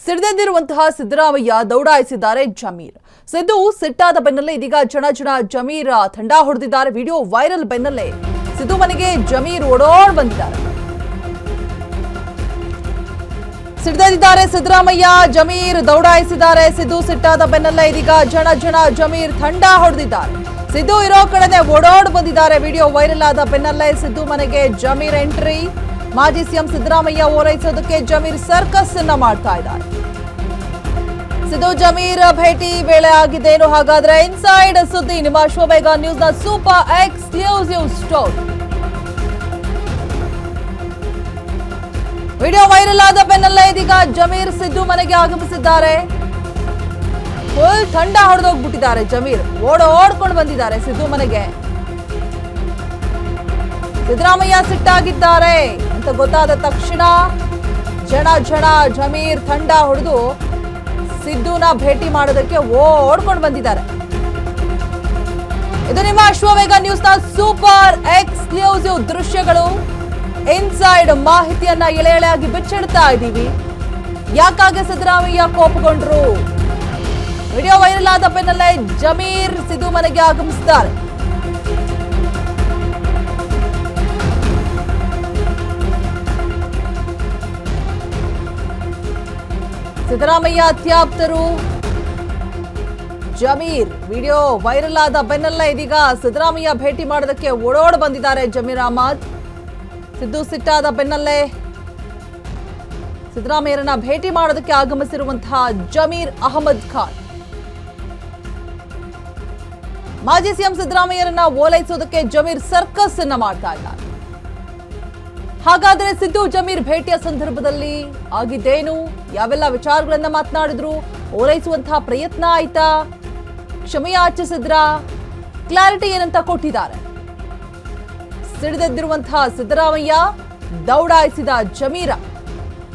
ಸಿಡಿದೆದ್ದಿರುವಂತಹ ಸಿದ್ದರಾಮಯ್ಯ ದೌಡಾಯಿಸಿದ್ದಾರೆ ಜಮೀರ್. ಸಿದ್ದು ಸಿಟ್ಟಾದ ಬೆನ್ನಲ್ಲೇ ಇದೀಗ ಜನ ಜಮೀರ್ ತಂಡ ಹೊಡೆದಿದ್ದಾರೆ. ವಿಡಿಯೋ ವೈರಲ್ ಬೆನ್ನಲ್ಲೇ ಸಿದ್ದು ಮನೆಗೆ ಜಮೀರ್ ಓಡೋಡ್ ಬಂದಿದ್ದಾರೆ. ಸಿಡಿದೆದ್ದಿದ್ದಾರೆ ಸಿದ್ದರಾಮಯ್ಯ, ಜಮೀರ್ ದೌಡಾಯಿಸಿದ್ದಾರೆ. ಸಿದ್ದು ಸಿಟ್ಟಾದ ಬೆನ್ನಲ್ಲೇ ಇದೀಗ ಜನ ಜಮೀರ್ ತಂಡ ಹೊಡೆದಿದ್ದಾರೆ. ಸಿದ್ದು ಇರೋ ಕಡೆನೆ ಓಡೋಡ್ ಬಂದಿದ್ದಾರೆ. ವಿಡಿಯೋ ವೈರಲ್ ಆದ ಬೆನ್ನಲ್ಲೇ ಸಿದ್ದು ಮನೆಗೆ ಜಮೀರ್ ಎಂಟ್ರಿ. ಮಾಜಿ ಸಿಎಂ ಸಿದ್ದರಾಮಯ್ಯ ಓಲೈಸೋದಕ್ಕೆ ಜಮೀರ್ ಸರ್ಕಸ್ ಅನ್ನ ಮಾಡ್ತಾ ಇದ್ದಾರೆ. ಸಿದ್ದು ಜಮೀರ್ ಭೇಟಿ ವೇಳೆ ಆಗಿದ್ದೇನು ಹಾಗಾದ್ರೆ? ಇನ್ಸೈಡ್ ಸುದ್ದಿ ನಿಮ್ಮ ಅಶ್ವವೇಗ ನ್ಯೂಸ್ ನ super exclusive story. Video viral ಆದ ಬೆನ್ನಲ್ಲೇ ಇದೀಗ ಜಮೀರ್ ಸಿದ್ದು ಮನೆಗೆ ಆಗಮಿಸಿದ್ದಾರೆ. ಫುಲ್ ತಂಡ ಹೊಡೆದೋಗ್ಬಿಟ್ಟಿದ್ದಾರೆ. ಜಮೀರ್ ಓಡ್ಕೊಂಡು ಬಂದಿದ್ದಾರೆ ಸಿದ್ದು ಮನೆಗೆ. ಸಿದ್ದರಾಮಯ್ಯ ಸಿಟ್ಟಾಗಿದ್ದಾರೆ ಅಂತ ಗೊತ್ತಾದ ತಕ್ಷಣ ಜನ ಜಮೀರ್ ತಂಡ ಹೊಡೆದು ಸಿದ್ದುನ ಭೇಟಿ ಮಾಡೋದಕ್ಕೆ ಓಡ್ಕೊಂಡು ಬಂದಿದ್ದಾರೆ. ಇದು ನಿಮ್ಮ ಅಶ್ವವೇಗ ನ್ಯೂಸ್ ನ ಸೂಪರ್ ಎಕ್ಸ್ಕ್ಲೂಸಿವ್ ದೃಶ್ಯಗಳು. ಇನ್ಸೈಡ್ ಮಾಹಿತಿಯನ್ನ ಎಳೆಯಾಗಿ ಬಿಚ್ಚಿಡ್ತಾ ಇದ್ದೀವಿ. ಯಾಕಾಗೆ ಸಿದ್ದರಾಮಯ್ಯ ಕೋಪಗೊಂಡ್ರು? ವಿಡಿಯೋ ವೈರಲ್ ಆದ ಬೆನ್ನಲ್ಲೇ ಜಮೀರ್ ಸಿದ್ದು ಮನೆಗೆ ಆಗಮಿಸಿದ್ದಾರೆ. ಸಿದ್ದರಾಮಯ್ಯ ಅತ್ಯಾಪ್ತರು ಜಮೀರ್. ವಿಡಿಯೋ ವೈರಲ್ ಆದ ಬೆನ್ನಲ್ಲೇ ಇದೀಗ ಸಿದ್ದರಾಮಯ್ಯ ಭೇಟಿ ಮಾಡೋದಕ್ಕೆ ಓಡೋಡ್ ಬಂದಿದ್ದಾರೆ ಜಮೀರ್ ಅಹಮದ್. ಸಿದ್ದು ಸಿಟ್ಟಾದ ಬೆನ್ನಲ್ಲೇ ಸಿದ್ದರಾಮಯ್ಯರನ್ನ ಭೇಟಿ ಮಾಡೋದಕ್ಕೆ ಆಗಮಿಸಿರುವಂತಹ ಜಮೀರ್ ಅಹಮದ್ ಖಾನ್. ಮಾಜಿ ಸಿಎಂ ಸಿದ್ದರಾಮಯ್ಯರನ್ನ ಓಲೈಸೋದಕ್ಕೆ ಜಮೀರ್ ಸರ್ಕಸ್ ಅನ್ನ ಮಾಡ್ತಾ ಇದ್ದಾರೆ. ಹಾಗಾದ್ರೆ ಸಿದ್ದು ಜಮೀರ್ ಭೇಟಿಯ ಸಂದರ್ಭದಲ್ಲಿ ಆಗಿದ್ದೇನು? ಯಾವೆಲ್ಲ ವಿಚಾರಗಳನ್ನ ಮಾತನಾಡಿದ್ರು? ಓಲೈಸುವಂತಹ ಪ್ರಯತ್ನ ಆಯ್ತಾ? ಕ್ಷಮೆಯಾಚಿಸಿದ್ರ? ಕ್ಲಾರಿಟಿ ಏನಂತ ಕೊಟ್ಟಿದ್ದಾರೆ. ಸಿಡಿದೆದ್ದಿರುವಂತಹ ಸಿದ್ದರಾಮಯ್ಯ, ದೌಡಾಯಿಸಿದ ಜಮೀರ.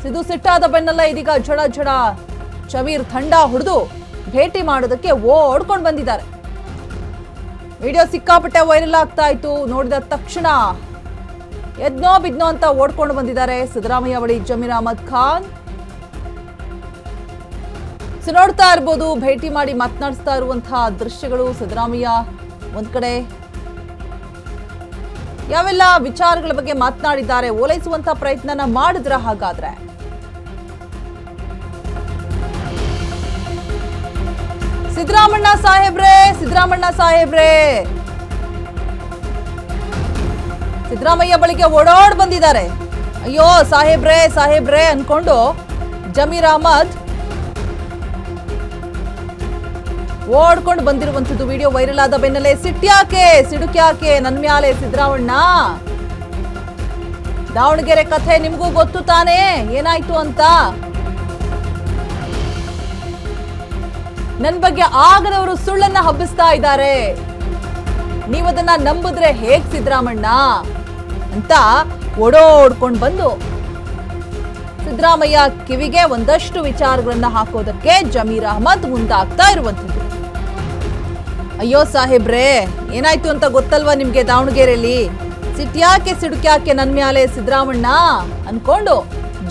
ಸಿದ್ದು ಸಿಟ್ಟಾದ ಬೆನ್ನಲ್ಲ ಇದೀಗ ಜನ ಜಮೀರ್ ತಂಡ ಹೊಡೆದು ಭೇಟಿ ಮಾಡೋದಕ್ಕೆ ಓಡ್ಕೊಂಡು ಬಂದಿದ್ದಾರೆ. ವಿಡಿಯೋ ಸಿಕ್ಕಾಪಟ್ಟೆ ವೈರಲ್ ಆಗ್ತಾ ಇತ್ತು. ನೋಡಿದ ತಕ್ಷಣ ಎದ್ನೋ ಬಿದ್ನೋ ಅಂತ ಓಡ್ಕೊಂಡು ಬಂದಿದ್ದಾರೆ ಸಿದ್ದರಾಮಯ್ಯ ಬಳಿ ಜಮೀರ್ ಅಹಮದ್ ಖಾನ್. ನೋಡ್ತಾ ಇರ್ಬೋದು, ಭೇಟಿ ಮಾಡಿ ಮಾತನಾಡಿಸ್ತಾ ಇರುವಂತಹ ದೃಶ್ಯಗಳು. ಸಿದ್ದರಾಮಯ್ಯ ಒಂದ್ ಕಡೆ ಯಾವೆಲ್ಲ ವಿಚಾರಗಳ ಬಗ್ಗೆ ಮಾತನಾಡಿದ್ದಾರೆ? ಓಲೈಸುವಂತ ಪ್ರಯತ್ನನ ಮಾಡಿದ್ರ? ಹಾಗಾದ್ರೆ ಸಿದ್ದರಾಮಣ್ಣ ಸಾಹೇಬ್ರೆ ಸಿದ್ದರಾಮಯ್ಯ ಬಳಿಗೆ ಓಡೋಡ್ ಬಂದಿದ್ದಾರೆ. ಅಯ್ಯೋ ಸಾಹೇಬ್ರೆ ಅನ್ಕೊಂಡು ಜಮೀರ್ ಅಹಮದ್ ಓಡ್ಕೊಂಡು ಬಂದಿರುವಂತದ್ದು. ವಿಡಿಯೋ ವೈರಲ್ ಆದ ಬೆನ್ನಲ್ಲೇ ಸಿಡುಕ್ಯಾಕೆ ನನ್ನ ಮ್ಯಾಲೆ ಸಿದ್ದರಾಮಣ್ಣ? ದಾವಣಗೆರೆ ಕಥೆ ನಿಮ್ಗೂ ಗೊತ್ತು ತಾನೇ, ಏನಾಯ್ತು ಅಂತ. ನನ್ನ ಬಗ್ಗೆ ಆಗದವರು ಸುಳ್ಳನ್ನ ಹಬ್ಬಿಸ್ತಾ ಇದ್ದಾರೆ. ನೀವದನ್ನ ನಂಬಿದ್ರೆ ಹೇಗ್ ಸಿದ್ದರಾಮಣ್ಣ ಅಂತ ಓಡೋಡ್ಕೊಂಡು ಬಂದು ಸಿದ್ದರಾಮಯ್ಯ ಕಿವಿಗೆ ಒಂದಷ್ಟು ವಿಚಾರಗಳನ್ನ ಹಾಕೋದಕ್ಕೆ ಜಮೀರ್ ಅಹಮದ್ ಮುಂದಾಗ್ತಾ ಇರುವಂತದ್ದು. ಅಯ್ಯೋ ಸಾಹೇಬ್ರೆ, ಏನಾಯ್ತು ಅಂತ ಗೊತ್ತಲ್ವಾ ನಿಮ್ಗೆ? ದಾವಣಗೆರೆಯಲ್ಲಿ ಸಿಡುಕ್ಯಾಕೆ ನನ್ ಮ್ಯಾಲೆ ಸಿದ್ದರಾಮಣ್ಣ ಅನ್ಕೊಂಡು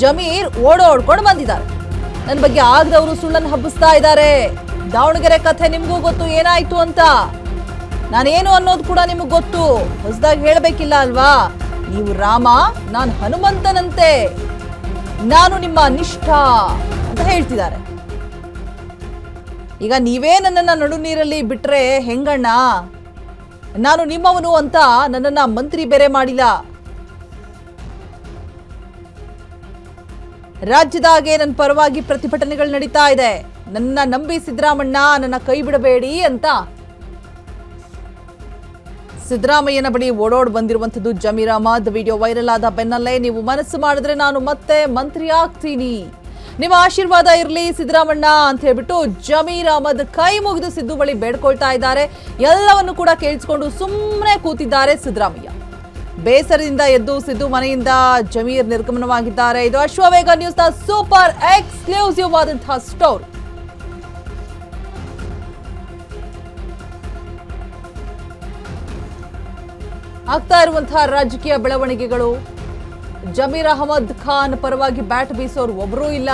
ಜಮೀರ್ ಓಡೋಡ್ಕೊಂಡು ಬಂದಿದ್ದಾರೆ. ನನ್ನ ಬಗ್ಗೆ ಆಗದವರು ಸುಳ್ಳನ್ನು ಹಬ್ಬಿಸ್ತಾ ಇದ್ದಾರೆ. ದಾವಣಗೆರೆ ಕಥೆ ನಿಮ್ಗೂ ಗೊತ್ತು, ಏನಾಯ್ತು ಅಂತ. ನಾನೇನು ಅನ್ನೋದು ಕೂಡ ನಿಮಗ್ ಗೊತ್ತು. ಹೊಸದಾಗಿ ಹೇಳಬೇಕಿಲ್ಲ ಅಲ್ವಾ? ನೀವು ರಾಮ, ನಾನು ಹನುಮಂತನಂತೆ, ನಾನು ನಿಮ್ಮ ನಿಷ್ಠ ಅಂತ ಹೇಳ್ತಿದ್ದಾರೆ. ಈಗ ನೀವೇ ನನ್ನನ್ನ ನಡು ನೀರಲ್ಲಿ ಬಿಟ್ರೆ ಹೆಂಗಣ್ಣ? ನಾನು ನಿಮ್ಮವನು ಅಂತ ನನ್ನನ್ನ ಮಂತ್ರಿ ಬೇರೆ ಮಾಡಿಲ್ಲ. ರಾಜ್ಯದಾಗೆ ನನ್ನ ಪರವಾಗಿ ಪ್ರತಿಭಟನೆಗಳು ನಡೀತಾ ಇದೆ. ನನ್ನ ನಂಬಿ ಸಿದ್ದರಾಮಣ್ಣ, ನನ್ನ ಕೈ ಬಿಡಬೇಡಿ ಅಂತ ಸಿದ್ದರಾಮಯ್ಯನ ಬಳಿ ಓಡೋಡ್ ಬಂದಿರುವಂತದ್ದು ಜಮೀರ್ ಅಹಮದ್. ವಿಡಿಯೋ ವೈರಲ್ ಆದ ಬೆನ್ನಲ್ಲೇ ನೀವು ಮನಸ್ಸು ಮಾಡಿದ್ರೆ ನಾನು ಮತ್ತೆ ಮಂತ್ರಿ ಆಗ್ತೀನಿ, ನಿಮ್ಮ ಆಶೀರ್ವಾದ ಇರಲಿ ಸಿದ್ದರಾಮಣ್ಣ ಅಂತ ಹೇಳ್ಬಿಟ್ಟು ಜಮೀರ್ ಅಹಮದ್ ಕೈ ಮುಗಿದು ಸಿದ್ದು ಬಳಿ ಬೇಡ್ಕೊಳ್ತಾ ಇದ್ದಾರೆ. ಎಲ್ಲವನ್ನು ಕೂಡ ಕೇಳಿಸ್ಕೊಂಡು ಸುಮ್ಮನೆ ಕೂತಿದ್ದಾರೆ ಸಿದ್ದರಾಮಯ್ಯ. ಬೇಸರದಿಂದ ಎದ್ದು ಸಿದ್ದು ಮನೆಯಿಂದ ಜಮೀರ್ ನಿರ್ಗಮನವಾಗಿದ್ದಾರೆ. ಇದು ಅಶ್ವವೇಗ ನ್ಯೂಸ್ ನ ಸೂಪರ್ ಎಕ್ಸ್ಕ್ಲೂಸಿವ್ ಆದಂತಹ ಸ್ಟೋರಿ. ಆಗ್ತಾ ಇರುವಂತಹ ರಾಜಕೀಯ ಬೆಳವಣಿಗೆಗಳು, ಜಮೀರ್ ಅಹಮದ್ ಖಾನ್ ಪರವಾಗಿ ಬ್ಯಾಟ್ ಬೀಸೋರು ಒಬ್ಬರೂ ಇಲ್ಲ.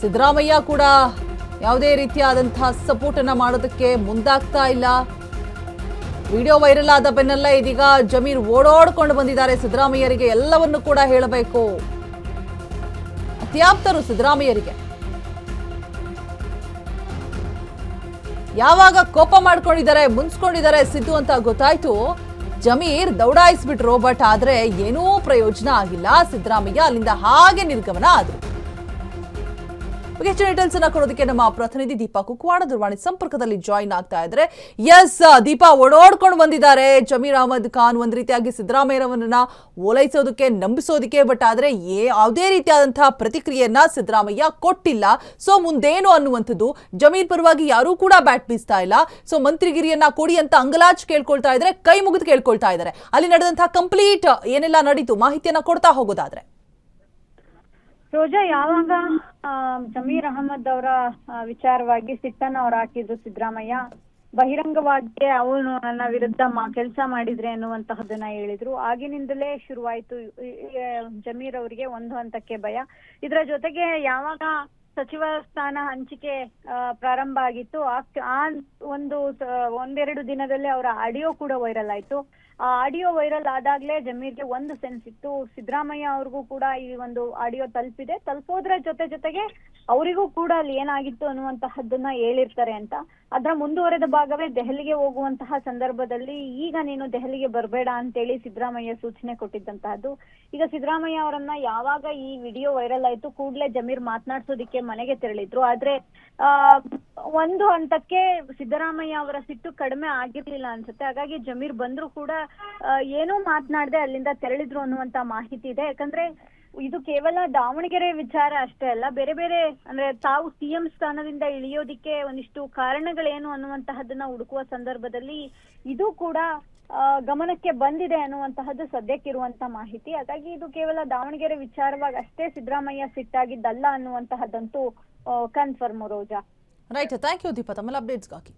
ಸಿದ್ದರಾಮಯ್ಯ ಕೂಡ ಯಾವುದೇ ರೀತಿಯಾದಂತಹ ಸಪೋರ್ಟ್ ಅನ್ನ ಮಾಡೋದಕ್ಕೆ ಮುಂದಾಗ್ತಾ ಇಲ್ಲ. ವಿಡಿಯೋ ವೈರಲ್ ಆದ ಬೆನ್ನಲ್ಲ ಇದೀಗ ಜಮೀರ್ ಓಡೋಡ್ಕೊಂಡು ಬಂದಿದ್ದಾರೆ. ಸಿದ್ದರಾಮಯ್ಯರಿಗೆ ಎಲ್ಲವನ್ನು ಕೂಡ ಹೇಳಬೇಕು. ಅತ್ಯಾಪ್ತರು ಸಿದ್ದರಾಮಯ್ಯರಿಗೆ. ಯಾವಾಗ ಕೋಪ ಮಾಡ್ಕೊಂಡಿದ್ದಾರೆ, ಮುನ್ಸ್ಕೊಂಡಿದ್ದಾರೆ ಸಿದ್ದು ಅಂತ ಗೊತ್ತಾಯ್ತು, ಜಮೀರ್ ದೌಡಾಯಿಸ್ಬಿಟ್ರು. ಬಟ್ ಆದ್ರೆ ಏನೂ ಪ್ರಯೋಜನ ಆಗಿಲ್ಲ. ಸಿದ್ದರಾಮಯ್ಯ ಅಲ್ಲಿಂದ ಹಾಗೆ ನಿರ್ಗಮನ ಆದ್ರು. ಹೆಚ್ಚಿನ ಡೀಟೇಲ್ಸ್ ಅನ್ನ ಕೊಡೋದಕ್ಕೆ ನಮ್ಮ ಪ್ರತಿನಿಧಿ ದೀಪಾ ಕುಕ್ವಾಡ ದೂರವಾಣಿ ಸಂಪರ್ಕದಲ್ಲಿ ಜಾಯಿನ್ ಆಗ್ತಾ ಇದ್ದಾರೆ. ಎಸ್ ದೀಪಾ, ಓಡೋಡ್ಕೊಂಡು ಬಂದಿದ್ದಾರೆ ಜಮೀರ್ ಅಹಮದ್ ಖಾನ್. ಒಂದ್ ರೀತಿಯಾಗಿ ಸಿದ್ದರಾಮಯ್ಯರವನ್ನ ಓಲೈಸೋದಕ್ಕೆ, ನಂಬಿಸೋದಕ್ಕೆ. ಬಟ್ ಆದ್ರೆ ಯಾವುದೇ ರೀತಿಯಾದಂತಹ ಪ್ರತಿಕ್ರಿಯೆಯನ್ನ ಸಿದ್ದರಾಮಯ್ಯ ಕೊಟ್ಟಿಲ್ಲ. ಸೊ ಮುಂದೇನು ಅನ್ನುವಂಥದ್ದು, ಜಮೀರ್ ಪರವಾಗಿ ಯಾರೂ ಕೂಡ ಬ್ಯಾಟ್ ಬೀಸ್ತಾ ಇಲ್ಲ. ಸೊ ಮಂತ್ರಿಗಿರಿಯನ್ನ ಕೊಡಿ ಅಂತ ಅಂಗಲಾಚ್ ಕೇಳ್ಕೊಳ್ತಾ ಇದ್ದಾರೆ, ಕೈ ಮುಗಿದು ಕೇಳ್ಕೊಳ್ತಾ ಇದ್ದಾರೆ. ಅಲ್ಲಿ ನಡೆದಂತಹ ಕಂಪ್ಲೀಟ್ ಏನೆಲ್ಲ ನಡೀತು ಮಾಹಿತಿಯನ್ನ ಕೊಡ್ತಾ ಹೋಗೋದಾದ್ರೆ. ರೋಜಾ, ಯಾವಾಗ ಜಮೀರ್ ಅಹಮದ್ ಅವರ ವಿಚಾರವಾಗಿ ಸಿಟ್ಟನ್ನ ಅವ್ರು ಹಾಕಿದ್ರು ಸಿದ್ದರಾಮಯ್ಯ, ಬಹಿರಂಗವಾಗಿ ಅವನು ನನ್ನ ವಿರುದ್ಧ ಕೆಲಸ ಮಾಡಿದ್ರೆ ಅನ್ನುವಂತಹದನ್ನ ಹೇಳಿದ್ರು. ಆಗಿನಿಂದಲೇ ಶುರುವಾಯ್ತು ಜಮೀರ್ ಅವರಿಗೆ ಒಂದು ಹಂತಕ್ಕೆ ಭಯ. ಇದರ ಜೊತೆಗೆ ಯಾವಾಗ ಸಚಿವ ಸ್ಥಾನ ಹಂಚಿಕೆ ಪ್ರಾರಂಭ ಆಗಿತ್ತು, ಆ ಒಂದೆರಡು ದಿನದಲ್ಲೇ ಅವರ ಆಡಿಯೋ ಕೂಡ ವೈರಲ್ ಆಯ್ತು. ಆ ಆಡಿಯೋ ವೈರಲ್ ಆದಾಗ್ಲೇ ಜಮೀರ್ಗೆ ಒಂದು ಸೆನ್ಸ್ ಇತ್ತು, ಸಿದ್ದರಾಮಯ್ಯ ಅವ್ರಿಗೂ ಕೂಡ ಈ ಒಂದು ಆಡಿಯೋ ತಲುಪೋದ್ರ ಜೊತೆಗೆ ಅವರಿಗೂ ಕೂಡ ಅಲ್ಲಿ ಏನಾಗಿತ್ತು ಅನ್ನುವಂತಹದ್ದನ್ನ ಹೇಳಿರ್ತಾರೆ ಅಂತ. ಅದರ ಮುಂದುವರೆದ ಭಾಗವೇ ದೆಹಲಿಗೆ ಹೋಗುವಂತಹ ಸಂದರ್ಭದಲ್ಲಿ ಈಗ ನೀನು ದೆಹಲಿಗೆ ಬರಬೇಡ ಅಂತೇಳಿ ಸಿದ್ದರಾಮಯ್ಯ ಸೂಚನೆ ಕೊಟ್ಟಿದ್ದಂತಹದ್ದು. ಈಗ ಸಿದ್ದರಾಮಯ್ಯ ಅವರನ್ನ ಯಾವಾಗ ಈ ವಿಡಿಯೋ ವೈರಲ್ ಆಯ್ತು, ಕೂಡ್ಲೇ ಜಮೀರ್ ಮಾತನಾಡ್ಸೋದಿಕ್ಕೆ ಮನೆಗೆ ತೆರಳಿದ್ರು. ಆದ್ರೆ ಒಂದು ಹಂತಕ್ಕೆ ಸಿದ್ದರಾಮಯ್ಯ ಅವರ ಸಿಟ್ಟು ಕಡಿಮೆ ಆಗಿರ್ಲಿಲ್ಲ ಅನ್ಸುತ್ತೆ. ಹಾಗಾಗಿ ಜಮೀರ್ ಬಂದ್ರು ಕೂಡ ಏನೂ ಮಾತನಾಡದೆ ಅಲ್ಲಿಂದ ತೆರಳಿದ್ರು ಅನ್ನುವಂತ ಮಾಹಿತಿ ಇದೆ. ಯಾಕಂದ್ರೆ ಇದು ಕೇವಲ ದಾವಣಗೆರೆ ವಿಚಾರ ಅಷ್ಟೇ ಅಲ್ಲ, ಬೇರೆ ಬೇರೆ ಅಂದ್ರೆ ತಾವು ಸಿಎಂ ಸ್ಥಾನದಿಂದ ಇಳಿಯೋದಿಕ್ಕೆ ಒಂದಿಷ್ಟು ಕಾರಣಗಳೇನು ಅನ್ನುವಂತಹದನ್ನ ಹುಡುಕುವ ಸಂದರ್ಭದಲ್ಲಿ ಇದು ಕೂಡ ಗಮನಕ್ಕೆ ಬಂದಿದೆ ಅನ್ನುವಂತಹದ್ದು ಸದ್ಯಕ್ಕಿರುವಂತ ಮಾಹಿತಿ. ಹಾಗಾಗಿ ಇದು ಕೇವಲ ದಾವಣಗೆರೆ ವಿಚಾರವಾಗಿ ಅಷ್ಟೇ ಸಿದ್ದರಾಮಯ್ಯ ಸಿಟ್ಟಾಗಿದ್ದಲ್ಲ ಅನ್ನುವಂತಹದ್ದಂತೂ confirm. Roja, right, thank you Deepa ತಮ್ಮೆಲ್ಲ ಅಪ್ಡೇಟ್ಸ್ಗಾಗಿ.